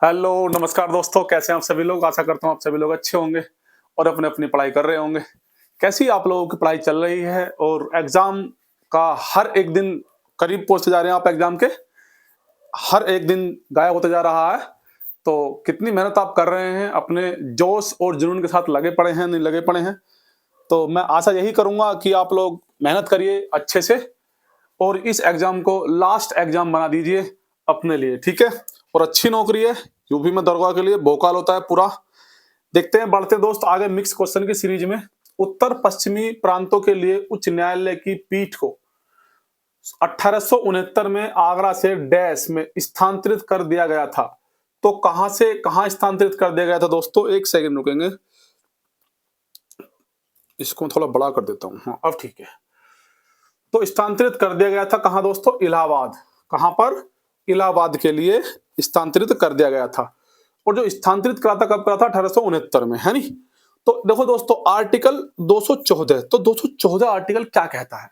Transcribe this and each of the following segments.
Hello, नमस्कार दोस्तों, कैसे हैं आप सभी लोग? आशा करता हूँ आप सभी लोग अच्छे होंगे और अपनी-अपनी पढ़ाई कर रहे होंगे। कैसी आप लोगों की पढ़ाई चल रही है और एग्ज़ाम का हर एक दिन करीब पहुँचते जा रहे हैं आप एग्ज़ाम के? हर एक दिन गायब होता जा रहा है, तो कितनी मेहनत आप कर रहे हैं? अपने जोश और जुनून के साथ लगे पड़े हैं, नहीं लगे पड़े हैं? तो मैं आशा यही करूँगा कि आप लोग मेहनत करिए अच्छे से और इस एग्जाम को लास्ट एग्जाम बना दीजिए अपने लिए, ठीक है? और अच्छी नौकरी है, यूपी में दरोगा के लिए भोकाल होता है पूरा। देखते हैं, बढ़ते हैं दोस्त आगे मिक्स क्वेश्चन की सीरीज में। उत्तर पश्चिमी प्रांतों के लिए उच्च न्यायालय की पीठ को 1869 में आगरा से डैश में स्थानांतरित कर दिया गया था। तो कहां से कहां स्थानांतरित कर दिया गया था दोस्तों? एक सेकंड रुकेंगे, इसको थोड़ा बड़ा कर देता हूं। हाँ, अब ठीक है। तो स्थानांतरित कर दिया गया था कहां दोस्तों? इलाहाबाद। कहां पर? इलाहाबाद के लिए स्थानांतरित कर दिया गया था। और जो स्थानांतरित करा था, कब करा था? 1869 में, है नी? तो देखो दोस्तों, आर्टिकल 214, तो 214 आर्टिकल क्या कहता है?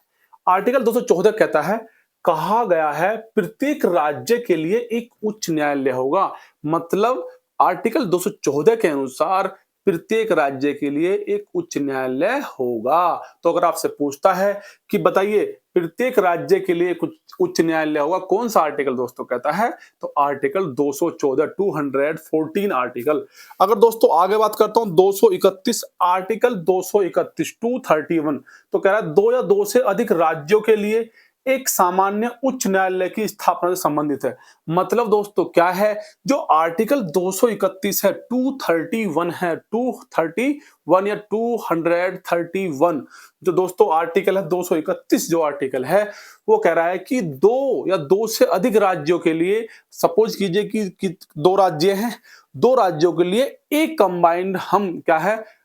आर्टिकल 214 कहता है, कहा गया है प्रत्येक राज्य के लिए एक उच्च न्यायालय होगा। मतलब आर्टिकल 214 के अनुसार प्रत्येक राज्य के लिए एक उच्च न्यायालय होगा। तो अगर आपसे पूछता है कि बताइए प्रत्येक राज्य के लिए कुछ उच्च न्यायालय होगा, कौन सा आर्टिकल दोस्तों कहता है? तो आर्टिकल 214, 214 आर्टिकल। अगर दोस्तों आगे बात करता हूं 231 आर्टिकल, 231 231, तो कह रहा है दो या दो से अधिक राज्यों के लिए एक सामान्य उच्च न्यायालय की स्थापना से संबंधित है। मतलब दोस्तों क्या है, जो आर्टिकल 231 है, 231 है, 231 या 231, जो दोस्तों आर्टिकल है 231, जो आर्टिकल है वो कह रहा है कि दो या दो से अधिक राज्यों के लिए, सपोज कीजिए कि दो राज्य हैं, दो राज्यों के लिए एक कंबाइंड हम क्या है,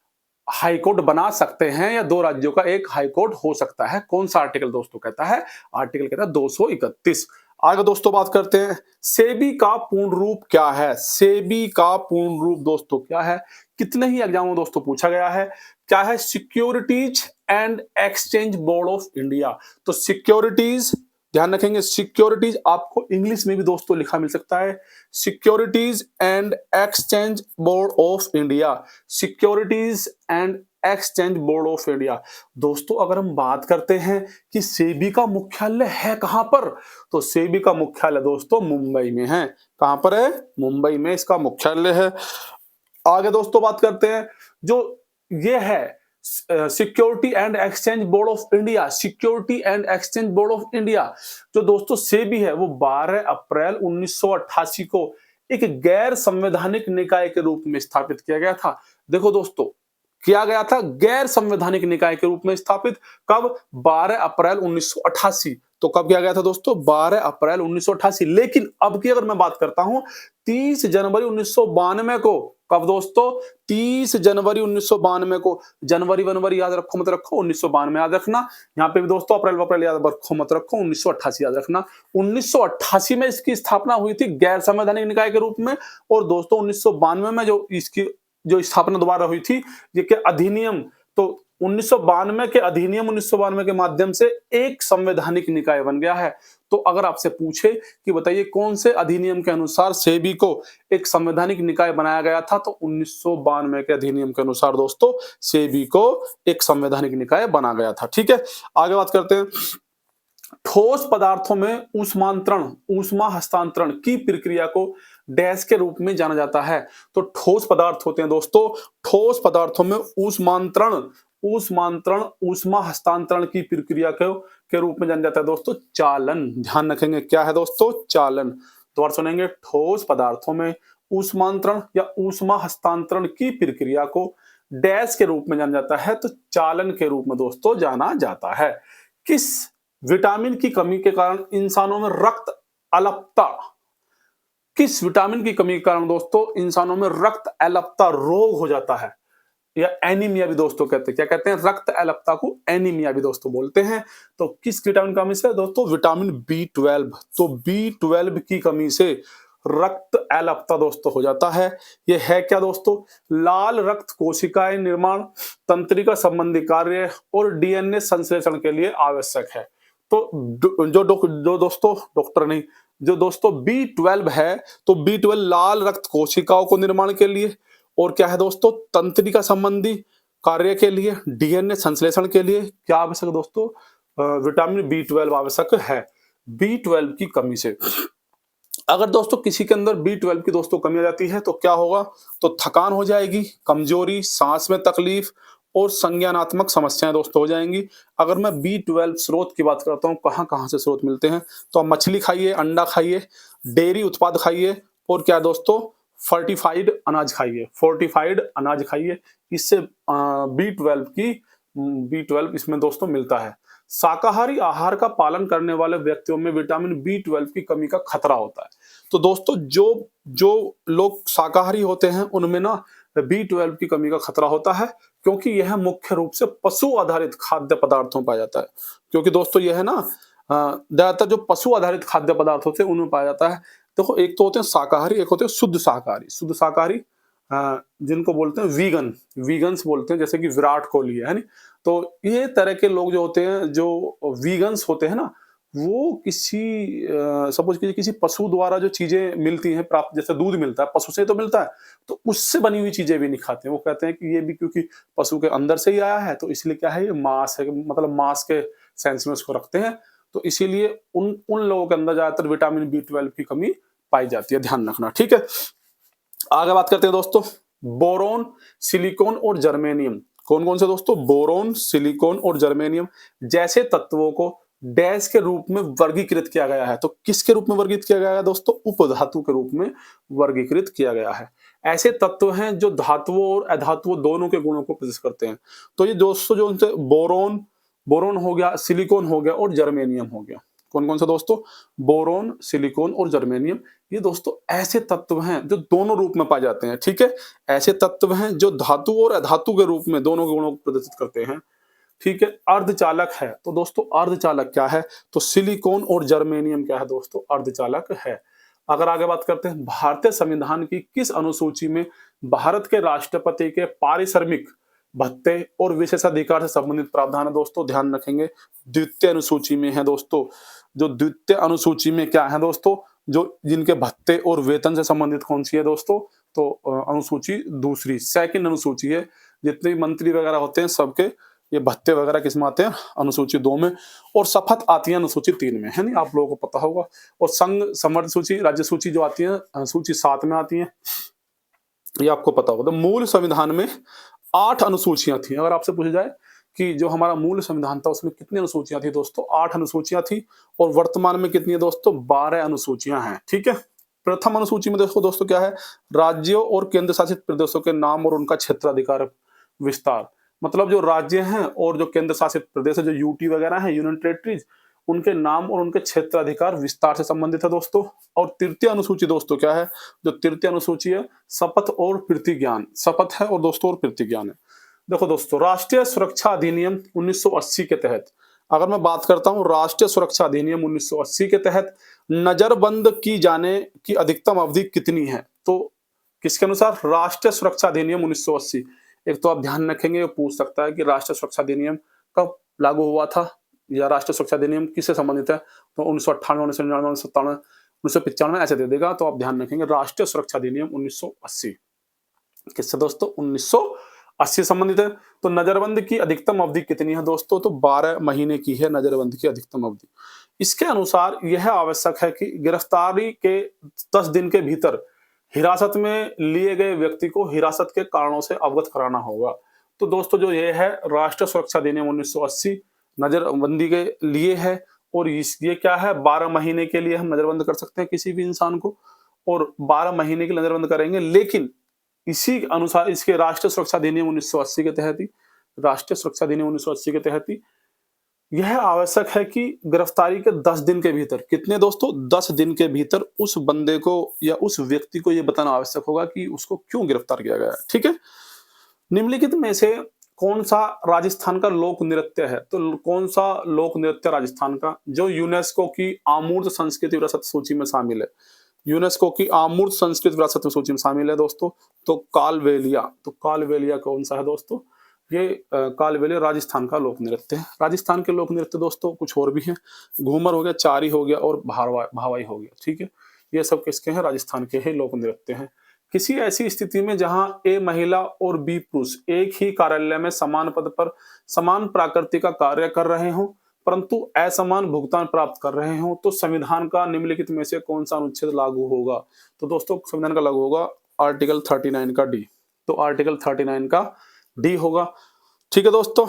हाई कोर्ट बना सकते हैं, या दो राज्यों का एक हाई कोर्ट हो सकता है। कौन सा आर्टिकल दोस्तों कहता है? आर्टिकल कहता है 231। आगे दोस्तों बात करते हैं, सेबी का पूर्ण रूप क्या है? सेबी का पूर्ण रूप दोस्तों क्या है? कितने ही एग्जामों में दोस्तों पूछा गया है। क्या है? Securities and exchange board of India. तो सिक्योरिटीज, ध्यान रखेंगे, सिक्योरिटीज आपको इंग्लिश में भी दोस्तों लिखा मिल सकता है, securities and exchange board of India. Securities and exchange board of India. दोस्तों अगर हम बात करते हैं कि सेबी का मुख्यालय है कहां पर, तो सेबी का मुख्यालय दोस्तों मुंबई में है। कहां पर है? मुंबई में इसका मुख्यालय है। आगे दोस्तों बात करते हैं, जो ये है security and exchange board of India, security and exchange board of India, जो दोस्तों सेबी है, वो 12 अप्रैल 1988 को एक गैर संवैधानिक निकाय के रूप में स्थापित किया गया था। देखो दोस्तों, किया गया था गैर संवैधानिक निकाय के रूप में स्थापित। कब? 12 अप्रैल 1988। तो कब किया गया था दोस्तों? 12 अप्रैल 1988। लेकिन अब की अगर मैं बात करता हूं, 30 जनवरी 1992 को। कब दोस्तों? 30 जनवरी 1992 को। जनवरी बनवरी याद रखो मत रखो, 1992 याद रखना। यहाँ पे भी दोस्तों अप्रैल अप्रैल याद रखो मत रखो, 1988 याद रखना। 1988 में इसकी स्थापना हुई थी गैर संवैधानिक निकाय के रूप में। और दोस्तों 1992 में जो स्थापना दोबारा हुई थी, ये के अधिनियम, तो 1992 के अधिनियम 1992 के माध्यम से एक संवैधानिक निकाय बन गया है। तो अगर आपसे पूछे कि बताइए कौन से अधिनियम के अनुसार सेबी को एक संवैधानिक निकाय बनाया गया था, तो 1992 के अधिनियम के अनुसार दोस्तों सेबी को एक संवैधानिक निकाय बना गया था। ठीक है, आगे बात करते हैं। ठोस पदार्थों में ऊष्मांतरण, ऊष्मा हस्तांतरण की प्रक्रिया को डैश के रूप में जाना जाता है। तो ठोस पदार्थ होते हैं दोस्तों, ठोस पदार्थों में ऊष्मांतरण, ऊष्मांतरण, ऊष्मा हस्तांतरण की प्रक्रिया के रूप में जाना जाता है दोस्तों चालन। ध्यान रखेंगे, क्या है दोस्तों? चालन। दोबारा सुनेंगे, ठोस पदार्थों में ऊष्मांतरण या ऊष्मा हस्तांतरण की प्रक्रिया को डैश के रूप में जाना जाता है, तो चालन के रूप में दोस्तों जाना जाता है। किस विटामिन की कमी के कारण इंसानों में रक्त अल्पता, किस विटामिन की कमी के कारण दोस्तों इंसानों में रक्त अल्पता रोग हो जाता है, या एनीमिया भी दोस्तों कहते हैं? क्या कहते हैं? रक्त अल्पता को एनीमिया भी दोस्तों बोलते हैं। तो किस विटामिन की कमी से दोस्तों? Vitamin B12। तो B12 की कमी से रक्त अल्पता दोस्तों हो जाता है। ये है क्या दोस्तों? लाल रक्त कोशिकाएं निर्माण, तंत्रिका संबंधी कार्य और DNA संश्लेषण के लिए आवश्यक है। तो जो दोस्तों डॉक्टर नहीं, जो दोस्तों B12 है, तो B12 लाल रक्त कोशिकाओं को निर्माण के लिए, और क्या है दोस्तों, तंत्रिका संबंधी कार्य के लिए, डीएनए संश्लेषण के लिए क्या आवश्यक दोस्तों, विटामिन B12 आवश्यक है। B12 की कमी से अगर दोस्तों किसी के अंदर B12 की दोस्तों कमी आ जाती है तो क्या होगा, तो थकान हो जाएगी, कमजोरी, सांस में तकलीफ और संज्ञानात्मक समस्याएं दोस्तों हो जाएंगी। अगर मैं B12 स्रोत की बात करता हूँ, कहाँ कहाँ से स्रोत मिलते हैं, तो आप मछली खाइए, अंडा खाइए, डेयरी उत्पाद खाइए, और क्या दोस्तों, फोर्टिफाइड अनाज खाइए। इससे B12 इसमें दोस्तों मिलता है। शाकाहारी आहार का पालन करने वाले व्यक्तियों में विटामिन B12 की कमी का खतरा होता है। तो दोस्तों जो जो लोग शाकाहारी होते हैं उनमें ना B12 की कमी का खतरा होता है, क्योंकि यह मुख्य रूप से पशु आधारित खाद्य पदार्थों में पाया जाता है। क्योंकि दोस्तों यह है ना ज्यादातर जो पशु आधारित खाद्य पदार्थ होते हैं उनमें पाया जाता है। देखो एक तो होते हैं शाकाहारी, एक होते हैं शुद्ध शाकाहारी। शुद्ध शाकाहारी जिनको बोलते हैं वीगन्स बोलते हैं, जैसे कि विराट कोहली है नहीं। तो ये तरह के लोग जो होते हैं, जो वीगन्स होते हैं ना, वो सपोज कीजिए किसी पशु द्वारा जो चीजें मिलती हैं प्राप्त, जैसे दूध मिलता है पशु से तो मिलता है, तो उससे बनी हुई चीजें भी नहीं खाते हैं। वो कहते हैं कि ये भी क्योंकि पशु के अंदर से ही आया है, तो इसलिए क्या है, ये मांस है, मतलब मांस के सेंस में उसको रखते हैं। तो इसीलिए उन उन लोगों के अंदर ज्यादातर विटामिन B12 की कमी पाई जाती है, ध्यान रखना, ठीक है। आगे बात करते हैं दोस्तों, बोरोन, सिलिकॉन और जर्मेनियम। कौन कौन से दोस्तों, बोरोन, सिलिकॉन और जर्मेनियम जैसे तत्वों को डैश के रूप में वर्गीकृत किया गया है। तो किसके रूप में वर्गीकृत किया गया है दोस्तों, उपधातु के रूप में वर्गीकृत किया गया है। ऐसे तत्व हैं जो धातुओं और अधातुओं दोनों के गुणों को प्रदर्शित करते हैं। तो ये दोस्तों जो उनसे बोरोन हो गया, सिलिकॉन हो गया और जर्मेनियम हो गया। कौन कौन से दोस्तों, बोरोन, सिलिकॉन और जर्मेनियम, ये दोस्तों ऐसे तत्व हैं जो दोनों रूप में पाए जाते हैं, ठीक है। ऐसे तत्व हैं जो धातु और अधातु के रूप में दोनों गुणों को प्रदर्शित करते हैं, ठीक है। अर्धचालक है, तो दोस्तों अर्धचालक क्या है, तो सिलिकॉन और जर्मेनियम क्या है दोस्तों, अर्धचालक है। अगर आगे बात करते हैं, भारतीय संविधान की किस अनुसूची में भारत के राष्ट्रपति के पारिश्रमिक, भत्ते और विशेषाधिकार से संबंधित प्रावधान है दोस्तों, ध्यान रखेंगे, द्वितीय अनुसूची में है दोस्तों। जो द्वितीय अनुसूची में क्या है दोस्तों, जो जिनके भत्ते और वेतन से संबंधित कौन सी है दोस्तों, तो अनुसूची दूसरी, सेकंड अनुसूची है। जितने भी मंत्री वगैरह होते हैं सबके ये भत्ते वगैरह किस में आते हैं, अनुसूची 2 में, और शपथ आती है अनुसूची 3 में, है नहीं, आप लोगों को पता होगा। और संघ समर्थ सूची, राज्य सूची जो आती है अनुसूची 7 में आती है, ये आपको पता होगा। तो मूल संविधान में 8 अनुसूचियां थी। अगर आपसे पूछा जाए कि जो हमारा मूल संविधान था उसमें कितनी अनुसूचियां थी दोस्तों, 8 अनुसूचियां थी। और वर्तमान में कितनी है दोस्तों, 12 अनुसूचियां हैं, ठीक है। प्रथम अनुसूची में देखो दोस्तों क्या है, राज्यों और केंद्र शासित प्रदेशों के नाम और उनका क्षेत्राधिकार विस्तार। मतलब जो राज्य हैं और जो केंद्र शासित प्रदेश है, जो यूटी वगैरह है, यूनियन टेरिटरीज, उनके नाम और उनके क्षेत्राधिकार विस्तार से संबंधित है दोस्तों। और तृतीय अनुसूची दोस्तों क्या है, जो तृतीय अनुसूची है, शपथ और प्रतिज्ञान, शपथ है और दोस्तों और प्रतिज्ञान है। देखो दोस्तों, राष्ट्रीय सुरक्षा अधिनियम 1980 के तहत अगर मैं बात करता हूं, राष्ट्रीय सुरक्षा अधिनियम 1980 के तहत नजरबंद की जाने की अधिकतम अवधि कितनी है, तो किसके अनुसार, राष्ट्रीय सुरक्षा अधिनियम 1980। एक तो आप ध्यान रखेंगे, ये पूछ सकता है कि राष्ट्रीय सुरक्षा अधिनियम कब लागू हुआ था, या राष्ट्रीय सुरक्षा अधिनियम किससे संबंधित है, तो 1998, 1999, 1997, 1995 ऐसे दे देगा। तो आप ध्यान रखेंगे राष्ट्रीय सुरक्षा अधिनियम 1980 किससे दोस्तों, 1980 संबंधित है। तो नजरबंद की अधिकतम अवधि कितनी है दोस्तों, तो 12 महीने की है नजरबंद की अधिकतम अवधि। इसके अनुसार यह आवश्यक है कि गिरफ्तारी के 10 दिन के भीतर हिरासत में लिए गए व्यक्ति को हिरासत के कारणों से अवगत कराना होगा। तो दोस्तों जो ये है राष्ट्रीय सुरक्षा अधिनियम 1980 नजरबंदी के लिए है, और ये क्या है, 12 महीने के लिए हम नजरबंद कर सकते हैं किसी भी इंसान को, और 12 महीने के लिए नजरबंद करेंगे। लेकिन इसी अनुसार इसके राष्ट्रीय सुरक्षा अधिनियम 1980 के तहत ही, राष्ट्रीय सुरक्षा अधिनियम 1980 के तहत ही यह आवश्यक है कि गिरफ्तारी के 10 दिन के भीतर, कितने दोस्तों, 10 दिन के भीतर उस बंदे को या उस व्यक्ति को यह बताना आवश्यक होगा कि उसको क्यों गिरफ्तार किया गया है, ठीक है। निम्नलिखित में से कौन सा राजस्थान का लोक नृत्य है, तो कौन सा लोक नृत्य राजस्थान का जो यूनेस्को की अमूर्त संस्कृति विरासत सूची में शामिल है, यूनेस्को की अमूर्त संस्कृति विरासत सूची में शामिल है दोस्तों, तो कालबेलिया। तो कालबेलिया कौन सा है दोस्तों, ये कालबेलिया राजस्थान का लोक नृत्य है। राजस्थान के लोक नृत्य दोस्तों कुछ और भी हैं। घूमर हो गया, चारी हो गया और भावाई हो गया। ठीक है, ये सब किसके हैं? राजस्थान के ही लोक नृत्य हैं। किसी ऐसी स्थिति में जहां ए महिला और बी पुरुष एक ही कार्यालय में समान पद पर समान प्रकृति का कार्य कर रहे हों परंतु असमान भुगतान प्राप्त कर रहे हों तो संविधान का निम्नलिखित में से कौन सा अनुच्छेद लागू होगा? तो दोस्तों संविधान का लागू होगा आर्टिकल 39 का डी। तो आर्टिकल 39 का डी होगा। ठीक है दोस्तों,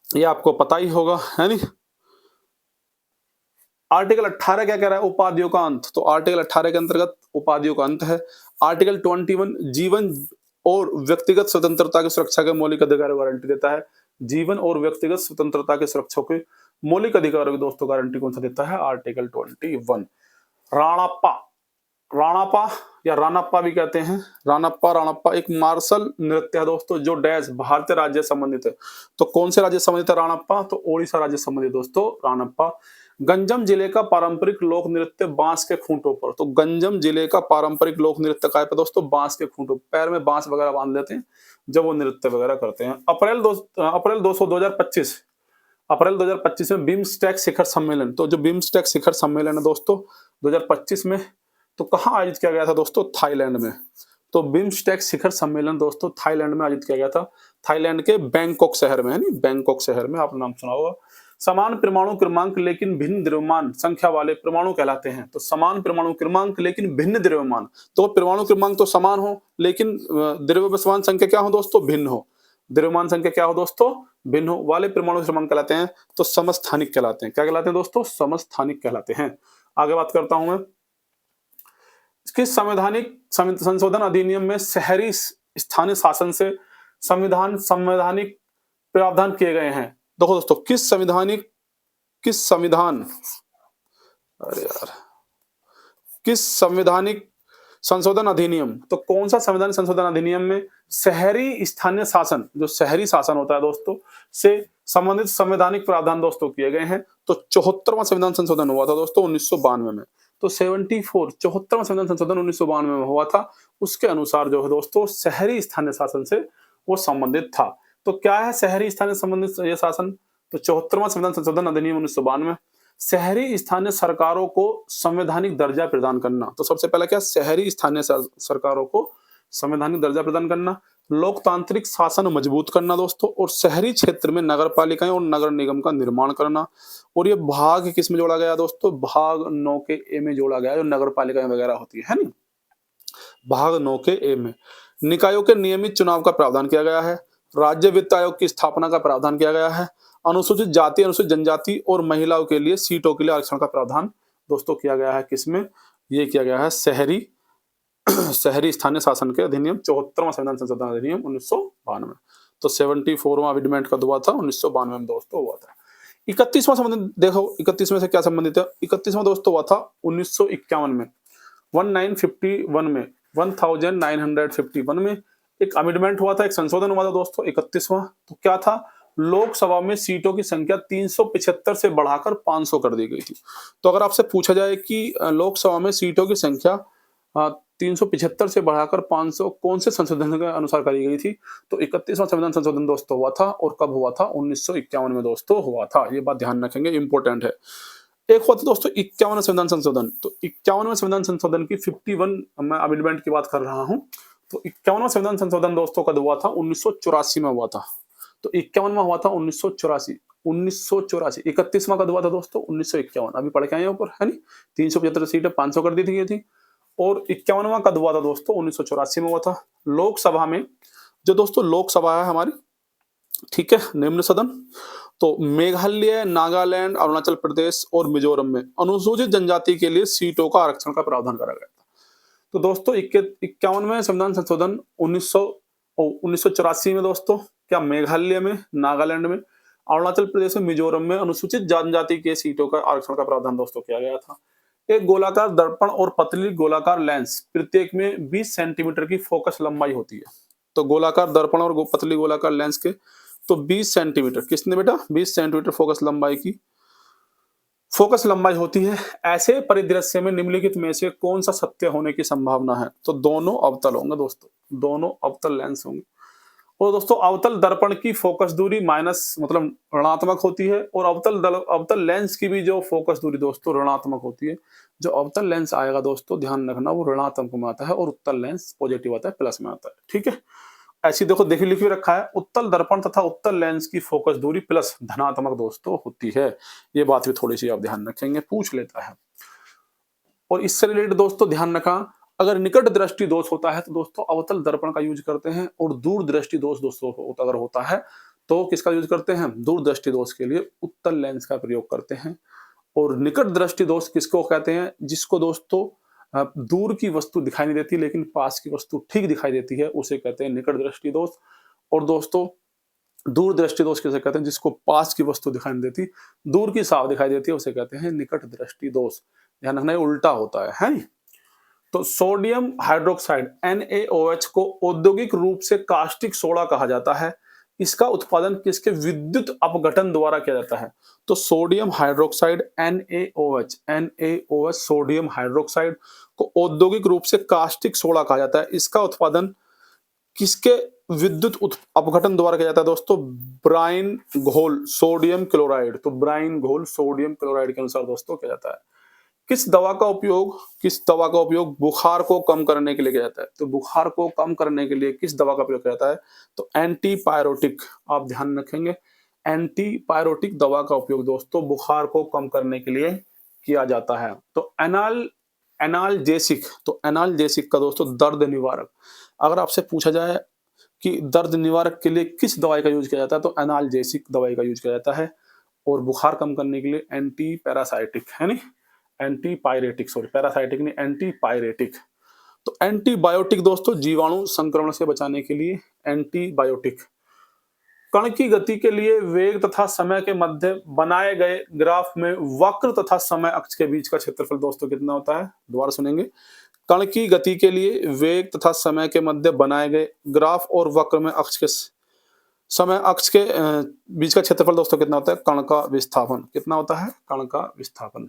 ये आपको पता ही होगा, है नहीं? आर्टिकल 18 क्या कह रहा है? उपाधियों का अंत। तो आर्टिकल 18 के अंतर्गत उपाधियों का अंत है। आर्टिकल 21 जीवन और व्यक्तिगत स्वतंत्रता की सुरक्षा के मौलिक अधिकार गारंटी देता है। जीवन और व्यक्तिगत स्वतंत्रता की सुरक्षा के मौलिक अधिकारों की दोस्तों गारंटी कौन सा देता है? आर्टिकल 21। राणाप्पा, राणाप्पा या रानाप्पा भी कहते हैं। राणाप्पा एक मार्शल नृत्य है दोस्तों जो डैश भारतीय राज्य से संबंधित है। तो कौन से राज्य से संबंधित है राणाप्पा? तो ओडिशा राज्य से संबंधित दोस्तों राणाप्पा। गंजम जिले का पारंपरिक लोक नृत्य बांस के खूंटों पर। तो गंजम जिले का पारंपरिक लोक नृत्य काय पे दोस्तों? बांस के खूंटों, पैर में बांस वगैरह बांध लेते हैं जब वो नृत्य वगैरह करते हैं। अप्रैल 2025 में बिम्स्टेक शिखर सम्मेलन। तो जो बिम्स्टेक शिखर सम्मेलन है दोस्तों 2025 में तो कहाँ आयोजित किया गया था दोस्तों? थाईलैंड में। तो बिम्स्टेक शिखर सम्मेलन दोस्तों थाईलैंड में आयोजित किया गया था। थाईलैंड के बैंकॉक शहर में, है नहीं? बैंकॉक शहर में, आपने नाम सुना होगा। समान परमाणु क्रमांक लेकिन भिन्न द्रव्यमान संख्या वाले परमाणु कहलाते हैं। तो समान परमाणु क्रमांक लेकिन भिन्न द्रव्यमान, तो परमाणु क्रमांक तो समान हो लेकिन द्रव्यमान संख्या क्या हो दोस्तों? भिन्न हो। द्रव्यमान संख्या क्या हो दोस्तों? भिन्न हो वाले परमाणु क्रमांक कहलाते हैं तो समस्थानिक कहलाते हैं। क्या कहलाते हैं दोस्तों? समस्थानिक कहलाते हैं। आगे बात करता हूं मैं। इसके संवैधानिक संशोधन अधिनियम में शहरी स्थानीय शासन से संवैधानिक प्रावधान किए गए हैं। देखो दोस्तों किस संवैधानिक संशोधन अधिनियम, तो कौन सा संवैधानिक संशोधन अधिनियम में शहरी स्थानीय शासन, जो शहरी शासन होता है दोस्तों, से संबंधित संवैधानिक प्रावधान दोस्तों किए गए हैं? तो 74वां संविधान संशोधन हुआ था दोस्तों 1992 में। तो 74वां संविधान संशोधन 1992 में हुआ था। उसके अनुसार जो है दोस्तों शहरी स्थानीय शासन से वो संबंधित था। तो क्या है शहरी स्थानीय संबंधित ये शासन? तो 74वां संविधान संशोधन अधिनियम 1992। शहरी स्थानीय सरकारों को संवैधानिक दर्जा प्रदान करना। तो सबसे पहला क्या? शहरी स्थानीय सरकारों को संवैधानिक दर्जा प्रदान करना। लोकतांत्रिक शासन मजबूत करना दोस्तों, और शहरी क्षेत्र में नगर पालिकाएं और नगर निगम का निर्माण करना। और ये भाग किस में जोड़ा गया दोस्तों? भाग 9 के ए में जोड़ा गया, जो नगर पालिकाएं वगैरह होती है नहीं? भाग 9 के ए में निकायों के नियमित चुनाव का प्रावधान किया गया है। राज्य वित्त आयोग की स्थापना का प्रावधान किया गया है। अनुसूचित जाति, अनुसूचित जनजाति और महिलाओं के लिए सीटों के लिए आरक्षण का प्रावधान दोस्तों किया गया है। किसमें? ये किया गया है शहरी स्थानीय शासन के अधिनियम 74वां संविधान संशोधन अधिनियम 1992। तो 74वां अमेंडमेंट कब हुआ था? 1992 में दोस्तों हुआ था। 31वां संबंधित देखो, 31 में से क्या संबंधित है? 31वां दोस्तों हुआ था 1951 में, 1951 में एक अमेंडमेंट हुआ था, एक संशोधन हुआ था दोस्तों 31वां। तो क्या था? लोकसभा में सीटों की संख्या 375 से बढ़ाकर 500 कर दी गई थी। तो अगर आपसे पूछा जाए कि लोकसभा में सीटों की संख्या 375 से बढ़ाकर 500 कौन से संशोधन के अनुसार करी गई थी? तो 31वां संविधान संशोधन दोस्तों हुआ था। और कब हुआ था? 1951 में दोस्तों हुआ था। ये बात ध्यान रखेंगे, इंपॉर्टेंट है। एक हुआ था दोस्तों 51वां संविधान संशोधन। तो 51वें संविधान संशोधन की 51 मैं अमेंडमेंट की बात कर रहा हूं। तो 51वां संविधान संशोधन दोस्तों कब हुआ था? 1984 में हुआ था। तो 51वां हुआ था 1984। 31वां कब हुआ था दोस्तों? 1951। अभी पढ़ के आए ऊपर, है नहीं? 375 सीटें 500 कर दी थी। और 51वां कब हुआ था दोस्तों? 1984 में हुआ था। लोकसभा में जो दोस्तों लोकसभा है हमारी, ठीक है, निम्न सदन, तो मेघालय, नागालैंड, अरुणाचल प्रदेश और मिजोरम में अनुसूचित जनजाति के लिए सीटों का आरक्षण का प्रावधान करा गया था। तो दोस्तों 51वें संविधान संशोधन 1984 में दोस्तों क्या मेघालय में, नागालैंड में, अरुणाचल प्रदेश में, मिजोरम में अनुसूचित जनजाति के सीटों का आरक्षण का प्रावधान दोस्तों किया गया था। एक गोलाकार दर्पण और पतली गोलाकार लेंस प्रत्येक में 20 सेंटीमीटर की फोकस लंबाई होती है। तो गोलाकार दर्पण और पतली गोलाकार लेंस के तो 20 सेंटीमीटर, किसने बेटा? 20 सेंटीमीटर फोकस लंबाई होती है। ऐसे परिदृश्य में निम्नलिखित में से कौन सा सत्य होने की संभावना है? तो दोनों अवतल होंगे दोस्तों, दोनों अवतल लेंस होंगे। और दोस्तों अवतल दर्पण की फोकस दूरी माइनस मतलब ऋणात्मक होती है, और अवतल लेंस की भी जो फोकस दूरी दोस्तों ऋणात्मक होती है। जो अवतल लेंस आएगा दोस्तों ध्यान रखना वो ऋणात्मक में आता है, और उत्तल लेंस पॉजिटिव आता है, प्लस में आता है। ठीक है, ऐसी देखो देखिए लिख भी रखा है, उत्तल दर्पण तथा उत्तल लेंस की फोकस दूरी प्लस धनात्मक दोस्तों होती है। ये बात भी थोड़ी सी आप ध्यान रखेंगे, पूछ लेता है। और इससे रिलेटेड दोस्तों ध्यान रखा, अगर निकट दृष्टि दोष होता है तो दोस्तों अवतल दर्पण का यूज करते हैं, और दूर दृष्टि दोष दोस्तों अगर होता है तो किसका यूज करते हैं? दूर दृष्टि दोष के लिए उत्तल लेंस का प्रयोग करते हैं। और निकट दृष्टि दोष किसको कहते हैं? जिसको दोस्तों दूर की वस्तु दिखाई नहीं देती लेकिन पास की वस्तु ठीक दिखाई देती है, उसे कहते हैं निकट दृष्टि दोष। और दोस्तों दूर दृष्टि दोष किसे कहते हैं? जिसको पास की वस्तु दिखाई नहीं देती, दूर की साफ दिखाई देती है, उसे कहते हैं निकट दृष्टि दोष। ध्यान रखना ये उल्टा होता है नहीं? तो सोडियम हाइड्रोक्साइड NaOH को औद्योगिक रूप से कास्टिक सोडा कहा जाता है। इसका उत्पादन किसके विद्युत अपघटन द्वारा किया जाता है? तो sodium hydroxide NaOH sodium hydroxide को औद्योगिक रूप से कास्टिक सोडा कहा जाता है। इसका उत्पादन किसके विद्युत अपघटन द्वारा किया जाता है दोस्तों? ब्राइन घोल सोडियम क्लोराइड। तो ब्राइन घोल सोडियम क्लोराइड के अनुसार दोस्तों किया जाता है। किस दवा का उपयोग बुखार को कम करने के लिए किया जाता है? तो बुखार को कम करने के लिए किस दवा का प्रयोग किया जाता है? तो एंटीपायरोटिक। आप ध्यान रखेंगे, एंटीपायरोटिक दवा का उपयोग दोस्तों बुखार को कम करने के लिए किया जाता है। तो एनाल्जेसिक, तो एनाल्जेसिक का दोस्तों दर्द निवारक। अगर आपसे पूछा जाए कि दर्द निवारक के लिए किस दवाई का यूज किया जाता है, तो एनाल्जेसिक दवाई का यूज किया जाता है। और बुखार कम करने के लिए एंटी पैरासाइटिक है नहीं, एंटीपायरेटिक, सॉरी पैरासाइटिक नहीं, एंटीपायरेटिक। तो एंटीबायोटिक दोस्तों जीवाणु संक्रमण से बचाने के लिए एंटीबायोटिक। कण की गति के लिए वेग तथा समय के मध्य बनाए गए ग्राफ में वक्र तथा समय अक्ष के बीच का क्षेत्रफल दोस्तों कितना होता है? दोबारा सुनेंगे, कण की गति के लिए वेग तथा समय के मध्य बनाए गए ग्राफ और वक्र में अक्ष के समय अक्ष के बीच का क्षेत्रफल दोस्तों कितना होता है? कण का विस्थापन कितना होता है? कण का विस्थापन।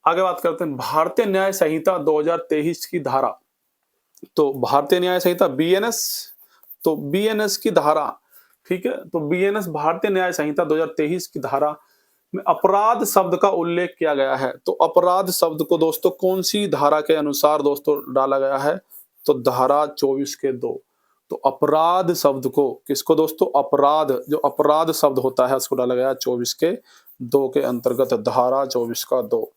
आगे बात करते हैं भारतीय न्याय संहिता 2023 की धारा। तो भारतीय न्याय संहिता BNS, तो BNS की धारा, ठीक है, तो BNS भारतीय न्याय संहिता 2023 की धारा में अपराध शब्द का उल्लेख किया गया है। तो अपराध शब्द को दोस्तों कौन सी धारा के अनुसार दोस्तों डाला गया है? तो धारा 24 के 2। तो अपराध शब्द को किसको दोस्तों? अपराध, जो अपराध शब्द होता है उसको डाला गया 24 के 2 के अंतर्गत, धारा 24 का 2।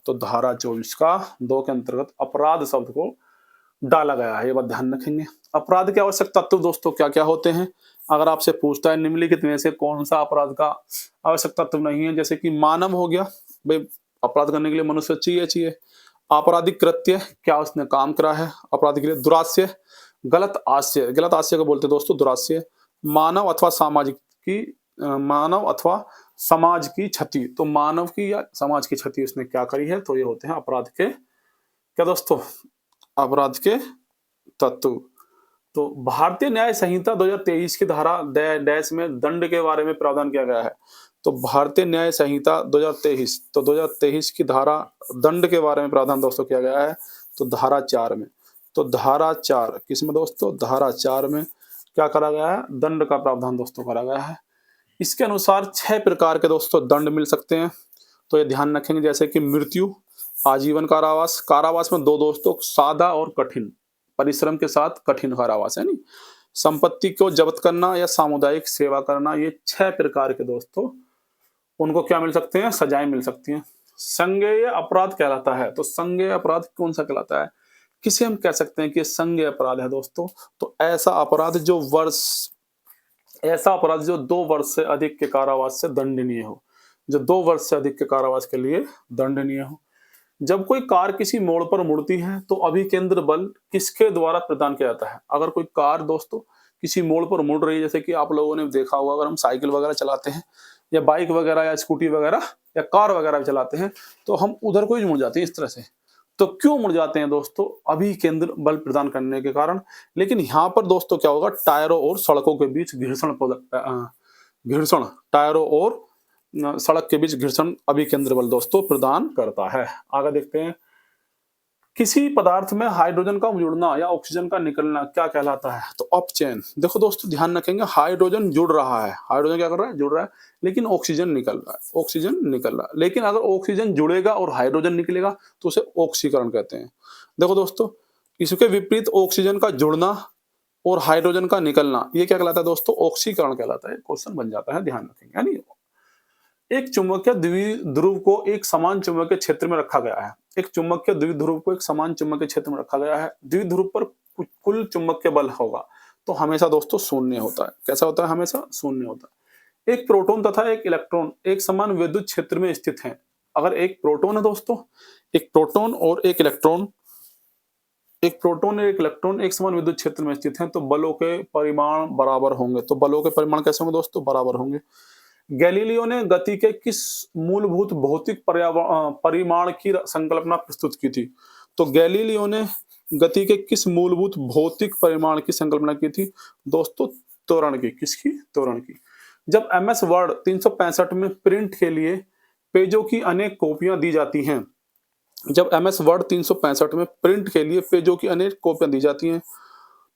तो धारा 24 का 2 के अंतर्गत अपराध शब्द को डाला गया है, ये बात ध्यान रखेंगे। अपराध के आवश्यक तत्व दोस्तों क्या क्या होते हैं? अगर आपसे पूछता है निम्नलिखित में से कौन सा अपराध का आवश्यक तत्व नहीं है, जैसे कि मानव हो गया, भाई अपराध करने के लिए मनुष्य चाहिए। आपराधिक कृत्य, क्या उसने काम करा है अपराध के लिए। दुराश्रय, गलत आशय को बोलते दोस्तों दुराश्रय। मानव अथवा समाज की क्षति, तो मानव की या समाज की क्षति उसने क्या करी है, तो ये होते हैं अपराध के क्या दोस्तों? अपराध के तत्व। तो भारतीय न्याय संहिता 2023 की धारा डैश में दंड के बारे में प्रावधान किया गया है। तो भारतीय न्याय संहिता 2023, तो 2023 की धारा दंड के बारे में प्रावधान दोस्तों किया गया है, तो धारा 4 में। तो धारा 4 किसमें दोस्तों? धारा 4 में क्या करा गया है? दंड का प्रावधान दोस्तों करा गया है। इसके अनुसार 6 प्रकार के दोस्तों दंड मिल सकते हैं, तो ये ध्यान रखेंगे, जैसे कि मृत्यु, आजीवन कारावास। कारावास में 2 दोस्तों, सादा और कठिन, परिश्रम के साथ कठिन कारावास है नहीं। संपत्ति को जब्त करना या सामुदायिक सेवा करना, ये 6 प्रकार के दोस्तों उनको क्या मिल सकते हैं? सजाएं मिल सकती हैं। संज्ञेय अपराध कहलाता है। तो संज्ञेय अपराध कौन सा कहलाता है? किसे हम कह सकते हैं कि संज्ञेय अपराध है दोस्तों? तो ऐसा अपराध जो 2 वर्ष से अधिक के कारावास से दंडनीय हो, जो 2 वर्ष से अधिक के कारावास के लिए दंडनीय हो। जब कोई कार किसी मोड़ पर मुड़ती है तो अभिकेंद्र बल किसके द्वारा प्रदान किया जाता है? अगर कोई कार दोस्तों किसी मोड़ पर मुड़ रही है, जैसे कि आप लोगों ने देखा होगा, अगर हम साइकिल वगैरह चलाते हैं या बाइक वगैरह या स्कूटी वगैरह या कार वगैरह भी चलाते हैं, तो हम उधर को ही मुड़ जाते हैं इस तरह से। तो क्यों मुड़ जाते हैं दोस्तों? अभिकेंद्र बल प्रदान करने के कारण। लेकिन यहाँ पर दोस्तों क्या होगा? टायरों और सड़कों के बीच घर्षण, टायरों और सड़क के बीच घर्षण अभिकेंद्र बल दोस्तों प्रदान करता है। आगे देखते हैं किसी पदार्थ में हाइड्रोजन का जुड़ना या ऑक्सीजन का निकलना क्या कहलाता है? तो अपचयन। देखो दोस्तों ध्यान रखेंगे, हाइड्रोजन जुड़ रहा है, हाइड्रोजन क्या कर रहा है? जुड़ रहा है, लेकिन ऑक्सीजन निकल रहा है, ऑक्सीजन निकल रहा है। लेकिन अगर ऑक्सीजन जुड़ेगा और हाइड्रोजन निकलेगा तो उसे ऑक्सीकरण कहते हैं। देखो दोस्तों, इसके विपरीत ऑक्सीजन का जुड़ना और हाइड्रोजन का निकलना ये क्या कहलाता है दोस्तों? ऑक्सीकरण कहलाता है। क्वेश्चन बन जाता है, ध्यान रखेंगे। यानी एक चुंबकीय द्विध्रुव को एक समान चुंबकीय क्षेत्र में रखा गया है। एक चुंबकीय द्विध्रुव को एक समान चुंबकीय क्षेत्र में रखा गया है। द्विध्रुव पर कुल चुंबकीय बल होगा तो हमेशा दोस्तों शून्य होता है। कैसा होता है? हमेशा शून्य होता है। एक प्रोटॉन तथा एक इलेक्ट्रॉन एक समान विद्युत क्षेत्र में स्थित हैं। अगर एक प्रोटॉन है दोस्तों, एक प्रोटॉन और एक इलेक्ट्रॉन एक समान विद्युत क्षेत्र में स्थित हैं तो बलों के परिमाण बराबर होंगे। तो बलों के परिमाण कैसे होंगे दोस्तों? बराबर होंगे। गैलीलियो ने गति के किस मूलभूत भौतिक परिमाण की संकल्पना प्रस्तुत की थी? तो गैलीलियो ने गति के किस मूलभूत भौतिक परिमाण की संकल्पना की थी? दोस्तों त्वरण की। किसकी? त्वरण की। जब एमएस वर्ड 365 में प्रिंट के लिए पेजों की अनेक कॉपियां दी जाती हैं, जब एमएस वर्ड 365 में प्रिंट के लिए पेजों की अनेक कॉपियां दी जाती हैं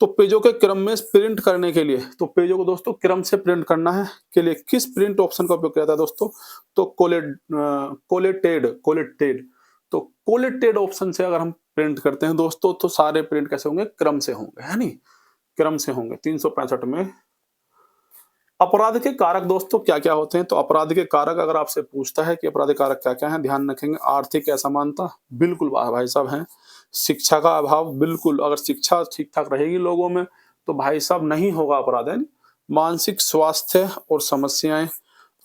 तो पेजों के क्रम में प्रिंट करने के लिए, तो पेजों को दोस्तों क्रम से प्रिंट करना है के लिए किस प्रिंट ऑप्शन का उपयोग किया जाता है दोस्तों? तो कोलेटेड। तो कोलेटेड ऑप्शन से अगर हम प्रिंट करते हैं दोस्तों तो सारे प्रिंट कैसे होंगे? क्रम से होंगे, है नी? क्रम से होंगे। 365 में अपराध के कारक दोस्तों क्या क्या होते हैं? तो अपराध के कारक अगर आपसे पूछता है कि अपराध के कारक क्या क्या है, ध्यान रखेंगे। आर्थिक असमानता, बिल्कुल भाई साहब है। शिक्षा का अभाव, बिल्कुल, अगर शिक्षा ठीक ठाक रहेगी लोगों में तो भाई साहब नहीं होगा अपराध, है। मानसिक स्वास्थ्य और समस्याएं,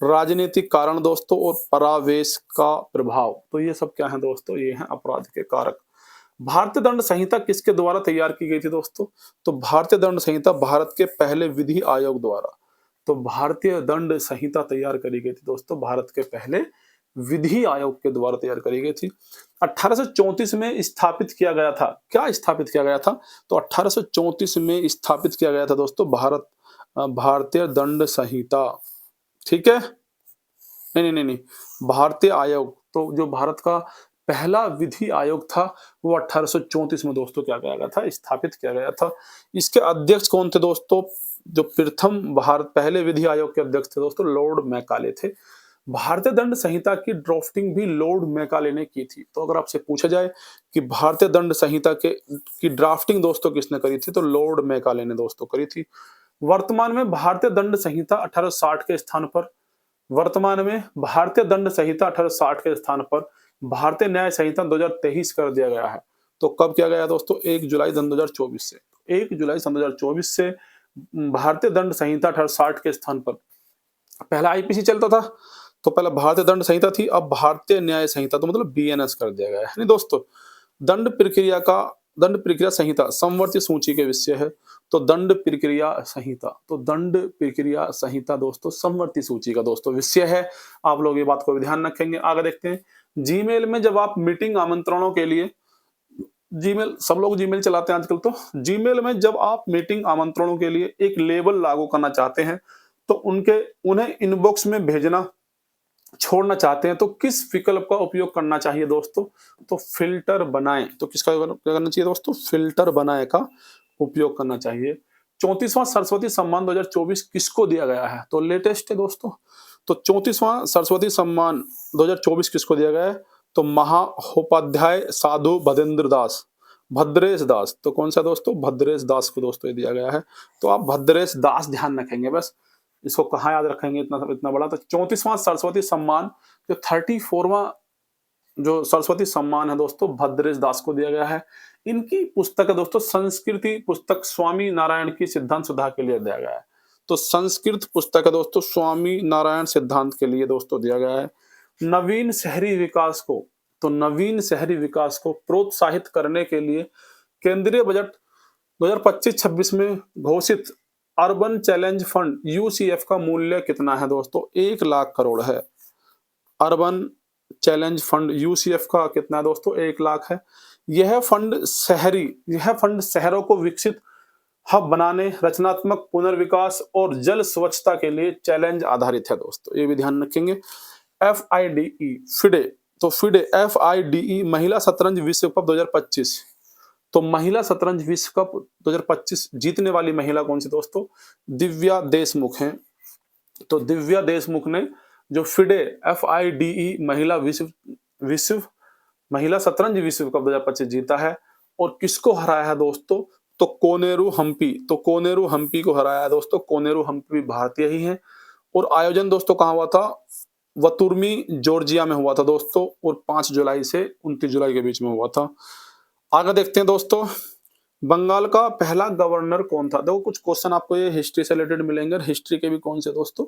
राजनीतिक कारण दोस्तों और परावेश का प्रभाव, तो ये सब क्या है दोस्तों? ये है अपराध के कारक। भारतीय दंड संहिता किसके द्वारा तैयार की गई थी दोस्तों? तो भारतीय दंड संहिता भारत के पहले विधि आयोग द्वारा। तो भारतीय दंड संहिता तैयार करी गई थी दोस्तों भारत के पहले विधि आयोग के द्वारा तैयार करी गई थी। 1834 में स्थापित किया गया था। क्या स्थापित किया गया था? तो 1834 में स्थापित किया गया था दोस्तों भारतीय दंड संहिता। ठीक है? नहीं, भारतीय आयोग। तो जो भारत का पहला विधि आयोग था वो 1834 में दोस्तों क्या किया गया था? स्थापित किया गया था। इसके अध्यक्ष कौन थे दोस्तों? जो प्रथम भारत पहले विधि आयोग के अध्यक्ष थे दोस्तों लॉर्ड मैकाले थे। भारतीय दंड संहिता की ड्राफ्टिंग भी लॉर्ड मैकाले ने की थी। तो अगर आपसे पूछा जाए कि भारतीय दंड संहिता की ड्राफ्टिंग दोस्तों किसने करी थी, तो लॉर्ड मैकाले ने दोस्तों करी थी। वर्तमान में भारतीय दंड संहिता 1860 के स्थान पर भारतीय न्याय संहिता 2023 कर दिया गया है। तो कब किया गया दोस्तों? 1 जुलाई 2024 से। 1 जुलाई 2024 से भारतीय दंड संहिता 1860 के स्थान पर, पहला आईपीसी चलता था तो पहला भारतीय दंड संहिता थी, अब भारतीय न्याय संहिता तो मतलब बीएनएस कर दिया गया है। नहीं दोस्तों, दंड प्रक्रिया संहिता समवर्ती सूची के विषय है। तो दंड प्रक्रिया संहिता दोस्तों समवर्ती सूची का दोस्तों विषय है। आप लोग ये बात को भी ध्यान रखेंगे। आगे देखते हैं, जीमेल में जब आप मीटिंग आमंत्रणों के लिए, जीमेल सब लोग जीमेल चलाते हैं आजकल, तो जीमेल में जब आप मीटिंग आमंत्रणों के लिए एक लेबल लागू करना चाहते हैं तो उन्हें इनबॉक्स में भेजना छोड़ना चाहते हैं तो किस विकल्प का उपयोग करना चाहिए दोस्तों? तो फिल्टर बनाएं। तो किसका क्या करना चाहिए दोस्तों? फिल्टर बनाएं का उपयोग करना चाहिए। 34वां सरस्वती सम्मान 2024 किसको दिया गया है? तो लेटेस्ट है दोस्तों। तो 34वां सरस्वती सम्मान 2024 किसको दिया गया है? तो महोपाध्याय साधु भद्रेश दास। तो कौन सा दोस्तों? भद्रेश दास को दोस्तों ये दिया गया है। तो आप भद्रेश दास ध्यान रखेंगे, बस इसको कहाँ याद रखेंगे इतना बड़ा। तो 34वां सरस्वती सम्मान जो 34वां जो सरस्वती सम्मान है दोस्तों भद्रेश दास को दिया गया है। इनकी पुस्तक है दोस्तों संस्कृति पुस्तक स्वामी नारायण की सिद्धांत सुधा के लिए दिया गया है। तो संस्कृत पुस्तक है दोस्तों स्वामी नारायण सिद्धांत के लिए दोस्तों दिया गया है। नवीन शहरी विकास को प्रोत्साहित करने के लिए केंद्रीय बजट 2025-26 में घोषित अर्बन चैलेंज फंड यूसीएफ का मूल्य कितना है दोस्तों? 1 लाख करोड़ है। अर्बन चैलेंज फंड यूसीएफ का कितना है दोस्तों? 1 लाख है। यह फंड शहरों को विकसित हब बनाने, रचनात्मक पुनर्विकास और जल स्वच्छता के लिए चैलेंज आधारित है दोस्तों, ये भी ध्यान रखेंगे। FIDE तो फिडे FIDE महिला शतरंज विश्व कप 2025। तो महिला शतरंज विश्व कप 2025 जीतने वाली महिला कौन सी दोस्तों? दिव्या देशमुख हैं। तो दिव्या देशमुख ने जो फिडे FIDE महिला शतरंज विश्व कप 2025 जीता है। और किसको हराया है दोस्तों? तो कोनेरू हम्पी। तो कोनेरू हम्पी को हराया है दोस्तों। कोनेरू हम्पी भी भारतीय ही हैं। और आयोजन दोस्तों कहाँ हुआ था? वतुर्मी जॉर्जिया में हुआ था दोस्तों। और 5 जुलाई से 29 जुलाई के बीच में हुआ था। आगे देखते हैं दोस्तों, बंगाल का पहला गवर्नर कौन था? देखो कुछ क्वेश्चन आपको ये हिस्ट्री से रिलेटेड मिलेंगे। हिस्ट्री के भी कौन से दोस्तों?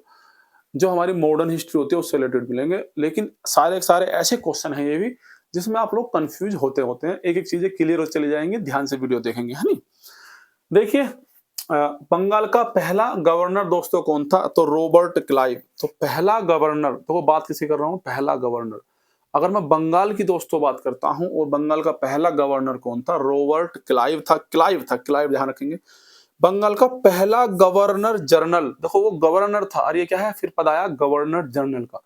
जो हमारी मॉडर्न हिस्ट्री होती है उससे रिलेटेड मिलेंगे। लेकिन सारे के सारे ऐसे क्वेश्चन हैं ये भी जिसमें आप लोग कंफ्यूज होते हैं। एक एक चीजें क्लियर हो चली जाएंगी, ध्यान से वीडियो देखेंगे, है नहीं? देखिए, बंगाल का पहला गवर्नर दोस्तों कौन था? तो रॉबर्ट क्लाइव। तो पहला गवर्नर, तो वो बात किसी कर रहा हूं, पहला गवर्नर। अगर मैं बंगाल की दोस्तों बात करता हूं और बंगाल का पहला गवर्नर कौन था? रॉबर्ट क्लाइव था। क्लाइव ध्यान रखेंगे। बंगाल का पहला गवर्नर जनरल, देखो वो गवर्नर था और ये क्या है, फिर पद आया गवर्नर जनरल का।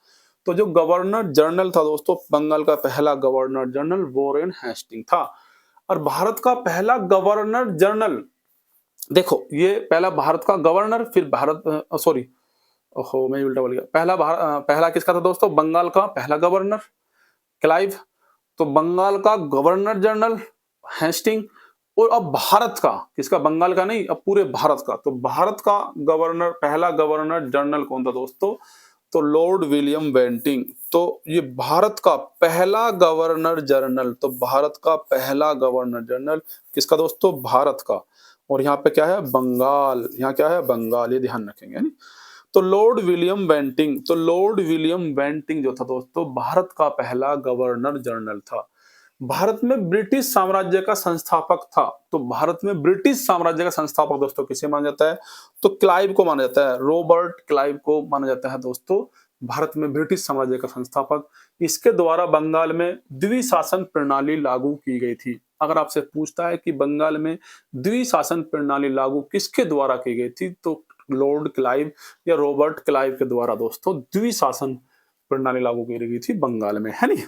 तो जो गवर्नर जनरल था दोस्तों, बंगाल का पहला गवर्नर जनरल वॉरेन हेस्टिंग था। और भारत का पहला गवर्नर जनरल, देखो ये पहला भारत का गवर्नर, फिर सॉरी, ओहो मैं उल्टा बोल गया। पहला किसका था दोस्तों? बंगाल का पहला गवर्नर क्लाइव। तो बंगाल का गवर्नर जनरल हेस्टिंग। और अब भारत का, किसका? बंगाल का नहीं, अब पूरे भारत का। तो भारत का गवर्नर, पहला गवर्नर जनरल कौन था दोस्तों? तो लॉर्ड विलियम बेंटिंग। तो ये भारत का पहला गवर्नर जनरल, तो भारत का पहला गवर्नर जनरल किसका दोस्तों? भारत का। और यहाँ पे क्या है? बंगाल। यहाँ क्या है? बंगाल। ये ध्यान रखेंगे, है नी? तो लॉर्ड विलियम बेंटिंग, तो लॉर्ड विलियम बेंटिंग जो था दोस्तों, भारत का पहला गवर्नर जनरल था। भारत में ब्रिटिश साम्राज्य का संस्थापक था। तो भारत में ब्रिटिश साम्राज्य का संस्थापक दोस्तों किसे माना जाता है? तो क्लाइव को माना जाता है। रॉबर्ट क्लाइव को माना जाता है दोस्तों भारत में ब्रिटिश साम्राज्य का संस्थापक। इसके द्वारा बंगाल में द्विशासन प्रणाली लागू की गई थी। अगर आपसे पूछता है कि बंगाल में द्विशासन प्रणाली लागू किसके द्वारा की गई थी, तो लॉर्ड क्लाइव या रॉबर्ट क्लाइव के द्वारा दोस्तों द्विशासन प्रणाली लागू की गई थी बंगाल में, है नी?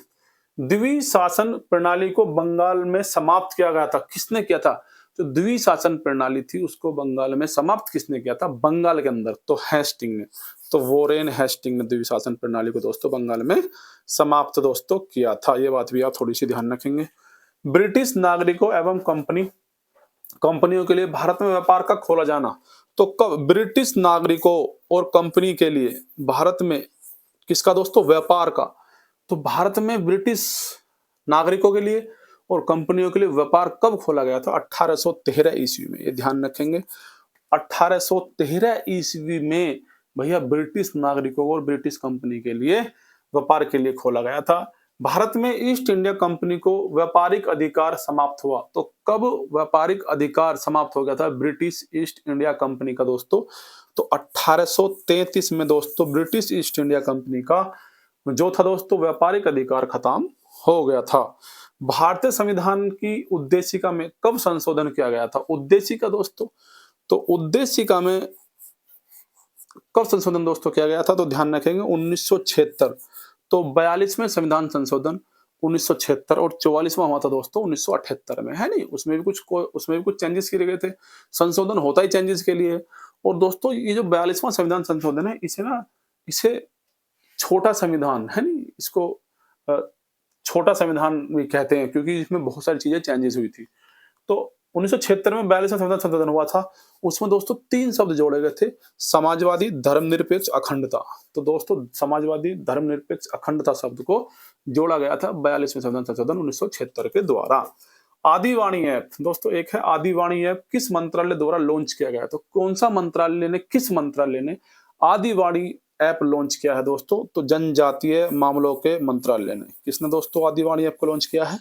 द्विशासन प्रणाली को बंगाल में समाप्त किया गया था। किसने किया था? जो द्विशासन प्रणाली थी उसको बंगाल में समाप्त किसने किया था? बंगाल के अंदर तो हेस्टिंग ने। तो वॉरेन हेस्टिंग ने द्विशासन प्रणाली को दोस्तों बंगाल में समाप्त दोस्तों किया था। ये बात भी आप थोड़ी सी ध्यान रखेंगे। ब्रिटिश नागरिकों एवं कंपनियों के लिए भारत में व्यापार का खोला जाना, तो कब? ब्रिटिश नागरिकों और कंपनी के लिए भारत में किसका दोस्तों? व्यापार का। तो भारत में ब्रिटिश नागरिकों के लिए और कंपनियों के लिए व्यापार कब खोला गया था? 1813 ईस्वी में। ये ध्यान रखेंगे, 1813 ईस्वी में भैया ब्रिटिश नागरिकों और ब्रिटिश कंपनी के लिए व्यापार के लिए खोला गया था। भारत में ईस्ट इंडिया कंपनी को व्यापारिक अधिकार समाप्त हुआ। तो कब व्यापारिक अधिकार समाप्त हो गया था ब्रिटिश ईस्ट इंडिया कंपनी का दोस्तों? तो 1833 में दोस्तों ब्रिटिश ईस्ट इंडिया कंपनी का जो था दोस्तों व्यापारिक अधिकार खत्म हो गया था। भारतीय संविधान की उद्देशिका में कब संशोधन किया गया था? उद्देशिका दोस्तों, तो उद्देशिका में कब संशोधन दोस्तों किया गया था? तो ध्यान रखेंगे 1976। तो 42वें संविधान संशोधन 1976 और 44वां हुआ था दोस्तों 1978 में, है नहीं? उसमें भी कुछ चेंजेस किए गए थे। संशोधन होता ही चेंजेस के लिए। और दोस्तों ये जो 42वां संविधान संशोधन है, इसे छोटा संविधान, है नहीं? इसको छोटा संविधान भी कहते हैं क्योंकि इसमें बहुत सारी चीजें चेंजेस हुई थी। तो 1976 में 42वां संविधान संशोधन हुआ था। उसमें दोस्तों 3 शब्द जोड़े गए थे, समाजवादी, धर्मनिरपेक्ष, अखंडता। तो दोस्तों समाजवादी, धर्मनिरपेक्ष, अखंडता शब्द को जोड़ा गया था 42वें संविधान संशोधन 1976 के द्वारा। आदिवाणी ऐप दोस्तों, एक है आदिवाणी ऐप, किस मंत्रालय द्वारा लॉन्च किया गया? तो कौन सा मंत्रालय ने, किस मंत्रालय ने आदिवाणी ऐप लॉन्च किया है दोस्तों? तो जनजातीय मामलों के मंत्रालय ने। किसने दोस्तों आदिवाणी ऐप को लॉन्च किया है?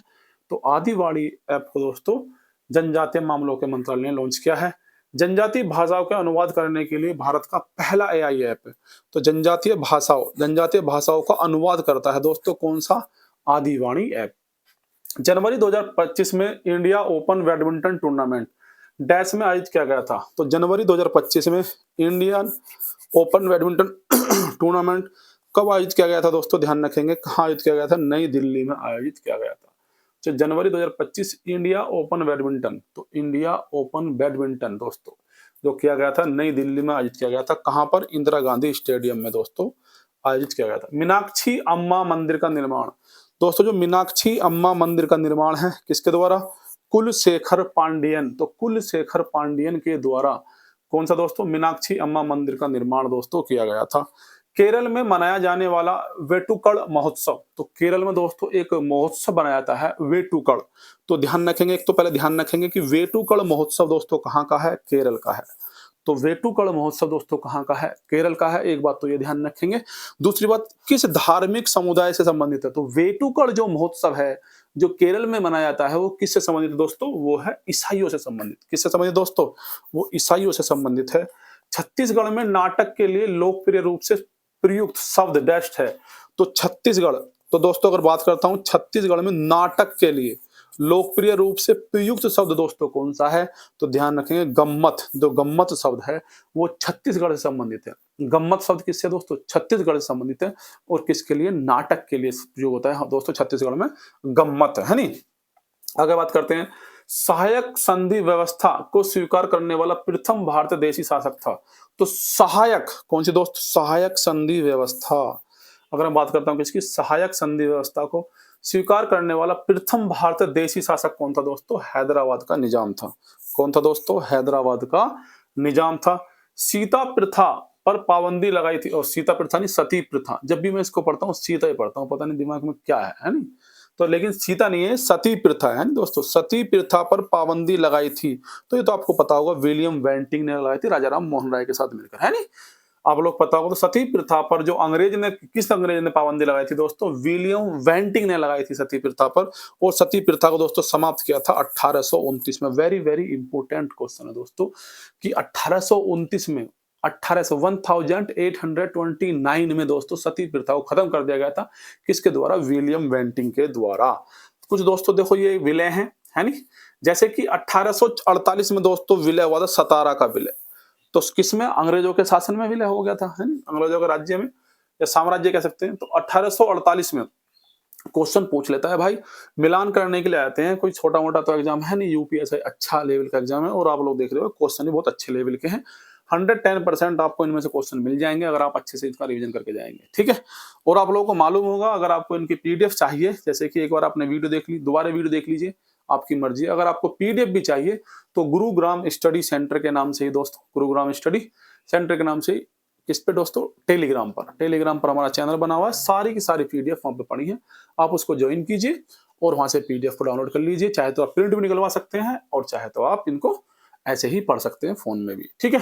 तो आदिवाणी ऐप को दोस्तों जनजातीय मामलों के मंत्रालय ने लॉन्च किया है। जनजातीय भाषाओं का अनुवाद करने के लिए भारत का पहला AI ऐप है। तो जनजातीय भाषाओं का अनुवाद करता है दोस्तों कौन सा? आदिवाणी ऐप। जनवरी 2025 में India open badminton tournament dash में आयोजित किया गया था। तो जनवरी 2025 में इंडियन ओपन बैडमिंटन टूर्नामेंट कब आयोजित किया गया था दोस्तों, ध्यान रखेंगे कहाँ आयोजित किया गया था, नई दिल्ली में आयोजित किया गया था। तो जनवरी 2025 इंडिया ओपन बैडमिंटन, तो इंडिया ओपन बैडमिंटन दोस्तों जो किया गया था नई दिल्ली में आयोजित किया गया था। कहाँ पर, इंदिरा गांधी स्टेडियम में दोस्तों आयोजित किया गया था। मीनाक्षी अम्मा मंदिर का निर्माण, दोस्तों जो मीनाक्षी अम्मा मंदिर का निर्माण है किसके द्वारा, कुलशेखर पांडियन, तो कुलशेखर पांडियन के द्वारा कौन सा दोस्तों, मीनाक्षी अम्मा मंदिर का निर्माण दोस्तों किया गया था। केरल में मनाया जाने वाला वेटुकड़ महोत्सव, तो केरल में दोस्तों एक महोत्सव बनाया जाता है वेटुकड़, तो ध्यान रखेंगे, एक तो पहले ध्यान रखेंगे कि वेटुकड़ महोत्सव दोस्तों कहाँ का है, केरल का है। तो वेटुकड़ महोत्सव दोस्तों कहाँ का है, केरल का है, एक बात तो ये ध्यान रखेंगे। दूसरी बात, किस धार्मिक समुदाय से संबंधित है, तो वेटुकड़ जो महोत्सव है जो केरल में मनाया जाता है वो किससे संबंधित है दोस्तों, वो है ईसाइयों से संबंधित। किससे संबंधित दोस्तों, वो ईसाइयों से संबंधित है। छत्तीसगढ़ में नाटक के लिए लोकप्रिय रूप से प्रयुक्त शब्द डैश है, तो छत्तीसगढ़, तो दोस्तों अगर बात करता हूं छत्तीसगढ़ में नाटक के लिए लोकप्रिय रूप से प्रयुक्त शब्द दोस्तों कौन सा है, तो ध्यान रखेंगे गम्मत, जो गम्मत शब्द है वो छत्तीसगढ़ से संबंधित है। गम्मत शब्द किससे दोस्तों, छत्तीसगढ़ से संबंधित है। और किसके लिए, नाटक के लिए प्रयोग होता है दोस्तों छत्तीसगढ़ में गम्मत है नी। आगे बात करते हैं, सहायक संधि व्यवस्था को स्वीकार करने वाला प्रथम भारतीय देशी शासक था। तो सहायक कौन सी दोस्त, सहायक संधि व्यवस्था, अगर मैं बात करता हूं किसकी, सहायक संधि व्यवस्था को स्वीकार करने वाला प्रथम भारतीय देशी शासक कौन था दोस्तों, हैदराबाद का निजाम था। कौन था दोस्तों, हैदराबाद का निजाम था। सीता प्रथा पर पाबंदी लगाई थी, और सीता प्रथा नहीं सती प्रथा, जब भी मैं इसको पढ़ता हूँ सीता ही पढ़ता हूँ, पता नहीं दिमाग में क्या है नहीं, तो लेकिन सीता नहीं है, सती प्रथा है दोस्तों, सती प्रथा पर पाबंदी लगाई थी। तो ये तो आपको पता होगा, विलियम बेंटिंग ने लगाई थी राजा राम मोहन राय के साथ मिलकर, है नहीं, आप लोग पता होगा। तो सती प्रथा पर जो अंग्रेज ने, किस अंग्रेज ने पाबंदी लगाई थी दोस्तों, विलियम वेंटिंग ने लगाई थी सती प्रथा पर। और सती प्रथा को दोस्तों समाप्त किया था 1829 में। वेरी वेरी इंपॉर्टेंट क्वेश्चन है दोस्तों कि 1829 में 1829 में दोस्तों सती प्रथा को खत्म कर दिया गया था, किसके द्वारा, विलियम वेंटिंग के द्वारा। कुछ दोस्तों देखो ये विलय हैं, है नहीं, जैसे कि 1848 में दोस्तों विलय हुआ था सतारा का विलय, तो किसमें, अंग्रेजों के शासन में विलय हो गया था, है नहीं, अंग्रेजों के राज्य में या साम्राज्य कह सकते हैं। तो 1848 में क्वेश्चन पूछ लेता है भाई, मिलान करने के लिए आते हैं, कोई छोटा मोटा तो एग्जाम है नहीं, यूपीएससी अच्छा लेवल का एग्जाम है, और आप लोग देख रहे हो क्वेश्चन भी बहुत अच्छे लेवल के हैं। 110% आपको इनमें से क्वेश्चन मिल जाएंगे अगर आप अच्छे से इसका रिवीजन करके जाएंगे, ठीक है। और आप लोगों को मालूम होगा, अगर आपको इनकी पीडीएफ चाहिए, जैसे कि एक बार आपने वीडियो देख ली, दोबारा वीडियो देख लीजिए, आपकी मर्जी। अगर आपको पीडीएफ भी चाहिए तो गुरुग्राम स्टडी सेंटर के नाम से ही दोस्तों, गुरुग्राम स्टडी सेंटर के नाम से ही, किस पे दोस्तों, टेलीग्राम पर हमारा चैनल बना हुआ है, सारी की सारी पीडीएफ वहां पे पड़ी है, आप उसको ज्वाइन कीजिए और वहां से पीडीएफ को डाउनलोड कर लीजिए। चाहे तो आप प्रिंट भी निकलवा सकते हैं और चाहे तो आप इनको ऐसे ही पढ़ सकते हैं फोन में भी, ठीक है।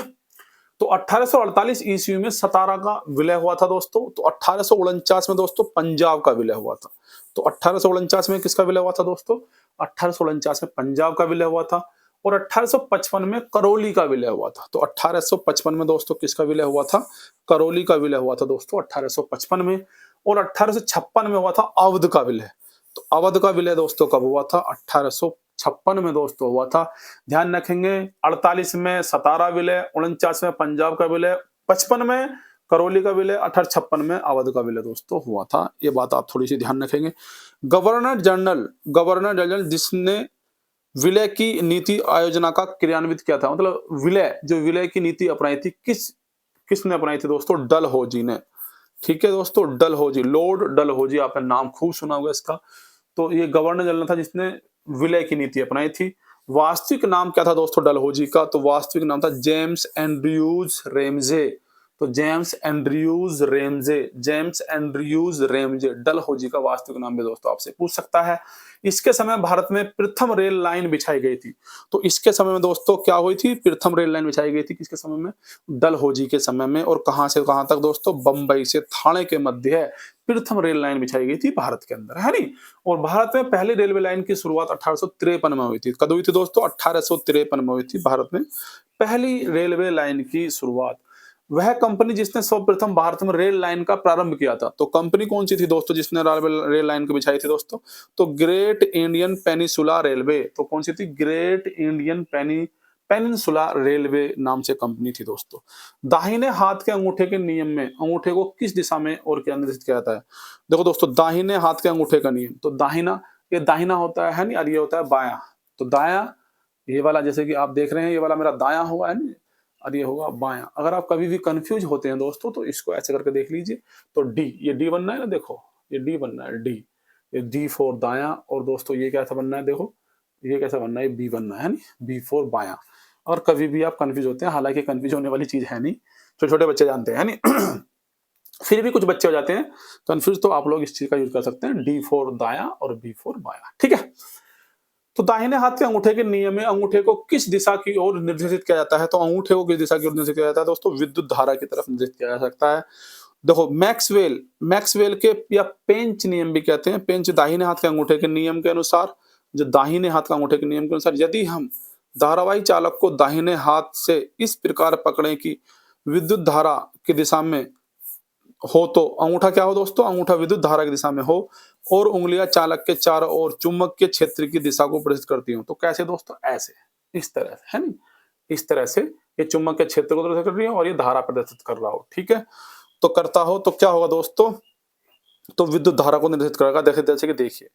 तो 1848 ईस्वी में सतारा का विलय हुआ था दोस्तों। तो 1849 में दोस्तों पंजाब का विलय हुआ था। तो 1849 में किसका विलय हुआ था दोस्तों, 1849 में पंजाब का विलय हुआ था। और 1855 में करौली का विलय हुआ था। तो 1855 में दोस्तों किसका विलय हुआ था, करौली का विलय हुआ था दोस्तों 1855 में। और 1856 में हुआ था अवध का विलय। तो अवध का विलय दोस्तों कब हुआ था, 1856 में दोस्तों हुआ था। ध्यान रखेंगे, 48 में सतारा विलय, 49 में पंजाब का विलय, 55 में करौली का विलय, 1856 में अवध का विलय दोस्तों हुआ था। ये बात आप थोड़ी सी ध्यान रखेंगे। गवर्नर जनरल जिसने विलय की नीति आयोजना का क्रियान्वित किया था, मतलब विलय, जो विलय की नीति अपनाई थी, किसने अपनाई थी दोस्तों, डलहौजी ने। ठीक है दोस्तों, डलहौजी, लॉर्ड डलहौजी, आपने नाम खूब सुना होगा इसका। तो ये गवर्नर जनरल था जिसने विलय की नीति अपनाई थी। वास्तविक नाम क्या था दोस्तों डलहौजी का, तो वास्तविक नाम था जेम्स एंड्रयूज रेमजे। तो जेम्स एंड्रयूज रेमजे डलहौजी का वास्तविक नाम भी दोस्तों आपसे पूछ सकता है। इसके समय भारत में प्रथम रेल लाइन बिछाई गई थी। तो इसके समय में दोस्तों क्या हुई थी, प्रथम रेल लाइन बिछाई गई थी किसके समय में, डलहौजी के समय में। और कहां से कहां तक दोस्तों, बंबई से थाने के मध्य है प्रथम रेल लाइन बिछाई गई थी भारत के अंदर, है नहीं। और भारत में पहली रेलवे लाइन की शुरुआत 1853 में हुई थी। कब हुई थी दोस्तों, 1853 में हुई थी भारत में पहली रेलवे लाइन की शुरुआत। वह कंपनी जिसने सर्वप्रथम भारत में रेल लाइन का प्रारंभ किया था, तो कंपनी कौन सी थी दोस्तों जिसने रेल लाइन को बिछाई थी दोस्तों, तो ग्रेट इंडियन पेनिसुला रेलवे। तो कौन सी थी, ग्रेट इंडियन पेनिनसुला रेलवे नाम से कंपनी थी दोस्तों। दाहिने हाथ के अंगूठे के नियम में अंगूठे को किस दिशा में और क्या निर्देशित किया जाता है? देखो दोस्तों, दाहिने हाथ के अंगूठे का नियम, तो दाहिना, ये दाहिना होता है नहीं, और ये होता है बायां। तो दायां, ये वाला जैसे कि आप देख रहे हैं, ये वाला मेरा दायां हुआ है ना, और ये होगा बायां। अगर आप कभी भी कंफ्यूज होते हैं दोस्तों, तो इसको ऐसे करके देख लीजिए। तो डी, ये डी बनना है ना, देखो ये डी बनना है, डी, ये डी फॉर दायां। और दोस्तों ये कैसा बनना है, देखो ये कैसा बनना है, बी बनना है नहीं, बी फॉर बायां। और कभी भी आप कंफ्यूज होते हैं, हालांकि कंफ्यूज होने वाली चीज है नहीं, छोटे छोटे बच्चे जानते हैं नहीं फिर भी कुछ बच्चे हो जाते हैं कंफ्यूज, तो आप लोग इस चीज का यूज कर सकते हैं, डी फॉर दायां और बी फॉर बायां, ठीक है। तो दाहिने हाथ के अंगूठे के नियम में अंगूठे को किस दिशा की ओर निर्देशित किया जाता है? तो अंगूठे को किस दिशा की ओर निर्देशित किया जाता है दोस्तों? विद्युत धारा की तरफ निर्देशित किया जा सकता है। देखो मैक्सवेल के या पेंच नियम भी कहते हैं, पेंच दाहिने हाथ के अंगूठे के नियम के अनुसार, जो दाहिने हाथ का अंगूठे के नियम के अनुसार, यदि हम धारावाही चालक को दाहिने हाथ से इस प्रकार पकड़ें कि विद्युत धारा की दिशा में हो, तो अंगूठा क्या हो दोस्तों? अंगूठा विद्युत धारा की दिशा में हो और उंगलियां चालक के चारों ओर चुंबकीय क्षेत्र की दिशा को प्रदर्शित करती हूँ। तो कैसे दोस्तों? ऐसे, इस तरह से, है नहीं, इस तरह से ये चुंबकीय क्षेत्र को प्रदर्शित कर रही है और ये धारा प्रदर्शित कर रहा हो, ठीक है। तो करता हो तो क्या होगा दोस्तों? तो विद्युत धारा को निर्देशित करेगा। जैसे कि देखिए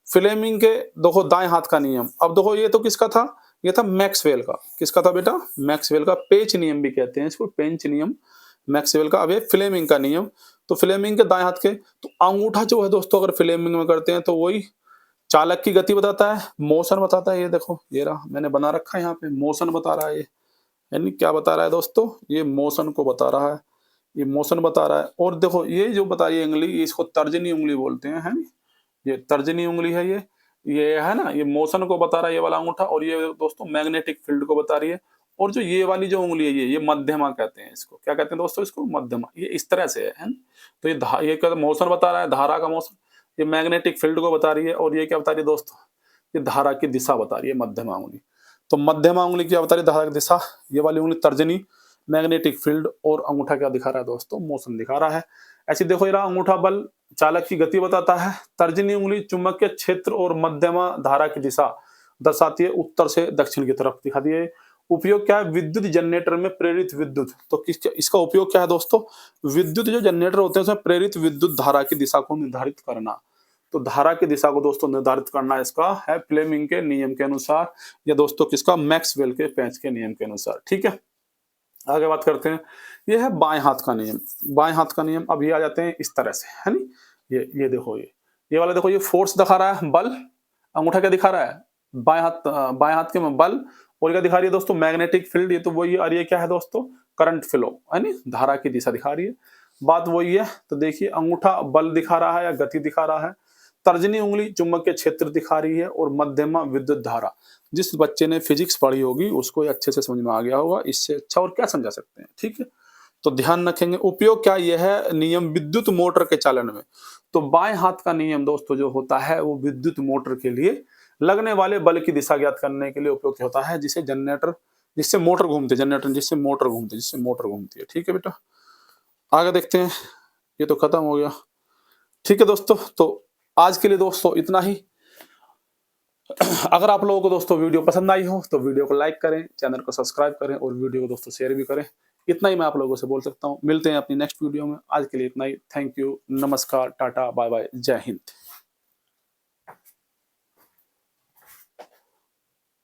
फ्लेमिंग के, देखो दाएं हाथ का नियम। अब देखो ये तो किसका था? ये था मैक्सवेल का। किसका था बेटा? मैक्सवेल का। पेच नियम भी कहते हैं इसको, पेंच नियम, मैक्सवेल का। अब ये फ्लेमिंग का नियम, तो फ्लेमिंग के दाएं हाथ के, तो अंगूठा जो है दोस्तों अगर फ्लेमिंग में करते हैं तो वही चालक की गति बताता है, मोशन बताता है। ये देखो, ये रहा, मैंने बना रखा है यहाँ पे, मोशन बता रहा है ये, यानी क्या बता रहा है दोस्तों? ये मोशन को बता रहा है, ये मोशन बता रहा है। और देखो ये जो बता रही है उंगली, इसको तर्जनी उंगली बोलते हैं, है नी? ये तर्जनी उंगली है, ये है ना, ये मोशन को बता रहा है ये वाला अंगूठा, और ये दोस्तों मैग्नेटिक फील्ड को बता रही है। और जो ये वाली जो उंगली है, ये मध्यमा कहते हैं इसको। क्या कहते हैं दोस्तों? इसको मध्यमा। ये इस तरह से है ना? तो ये क्या मोशन बता रहा है, धारा का मोशन। ये मैग्नेटिक फील्ड को बता रही है, और ये क्या बता रही है दोस्तों? ये धारा की दिशा बता रही है, मध्यमा उंगली। तो मध्यमा उंगली क्या बता रही है? धारा की दिशा। ये वाली उंगली तर्जनी, मैग्नेटिक फील्ड, और अंगूठा क्या दिखा रहा है दोस्तों? मोशन दिखा रहा है। ऐसे देखो, ये रहा अंगूठा बल चालक की गति बताता है, तर्जनी उंगली चुंबकीय क्षेत्र और मध्यमा धारा की दिशा दर्शाती है, उत्तर से दक्षिण की तरफ दिखाती है। उपयोग क्या है? विद्युत जनरेटर में प्रेरित विद्युत। तो इसका उपयोग क्या है दोस्तों? विद्युत जो जनरेटर होते हैं उसमें प्रेरित विद्युत धारा की दिशा को निर्धारित करना। तो धारा की दिशा को दोस्तों निर्धारित करना इसका है फ्लेमिंग के नियम के अनुसार, या दोस्तों किसका? मैक्सवेल के पेंच के नियम के अनुसार, ठीक है। आगे बात करते हैं, ये है बाएं हाथ का नियम। बाएं हाथ का नियम, अब ये आ जाते हैं इस तरह से, है नी? ये देखो, ये वाला देखो, ये फोर्स दिखा रहा है, बल। अंगूठा क्या दिखा रहा है? बाएं हाथ के में बल। और क्या दिखा रही है दोस्तों? Magnetic field. ये तो वही है। और ये क्या है दोस्तों? करंट फ्लो, है नी? धारा की दिशा दिखा रही है, बात वही है। तो देखिए अंगूठा बल दिखा रहा है या गति दिखा रहा है, तर्जनी उंगली चुंबकीय क्षेत्र दिखा रही है, और मध्यमा विद्युत धारा। जिस बच्चे ने फिजिक्स पढ़ी होगी उसको ये अच्छे से समझ में आ गया होगा, इससे अच्छा और क्या समझा सकते हैं, ठीक है। तो ध्यान रखेंगे। उपयोग क्या? यह है नियम विद्युत मोटर के चालन में। तो बाएं हाथ का नियम दोस्तों जो होता है वो विद्युत मोटर के लिए लगने वाले बल की दिशा ज्ञात करने के लिए उपयोग होता है, जिससे मोटर घूमती है, ठीक है बेटा। आगे देखते हैं, ये तो खत्म हो गया, ठीक है दोस्तों। तो आज के लिए दोस्तों इतना ही। अगर आप लोगों को दोस्तों वीडियो पसंद आई हो तो वीडियो को लाइक करें, चैनल को सब्सक्राइब करें, और वीडियो को दोस्तों शेयर भी करें। इतना ही मैं आप लोगों से बोल सकता हूं। मिलते हैं अपनी नेक्स्ट वीडियो में। आज के लिए इतना ही। थैंक यू, नमस्कार, टाटा, बाय बाय, जय हिंद।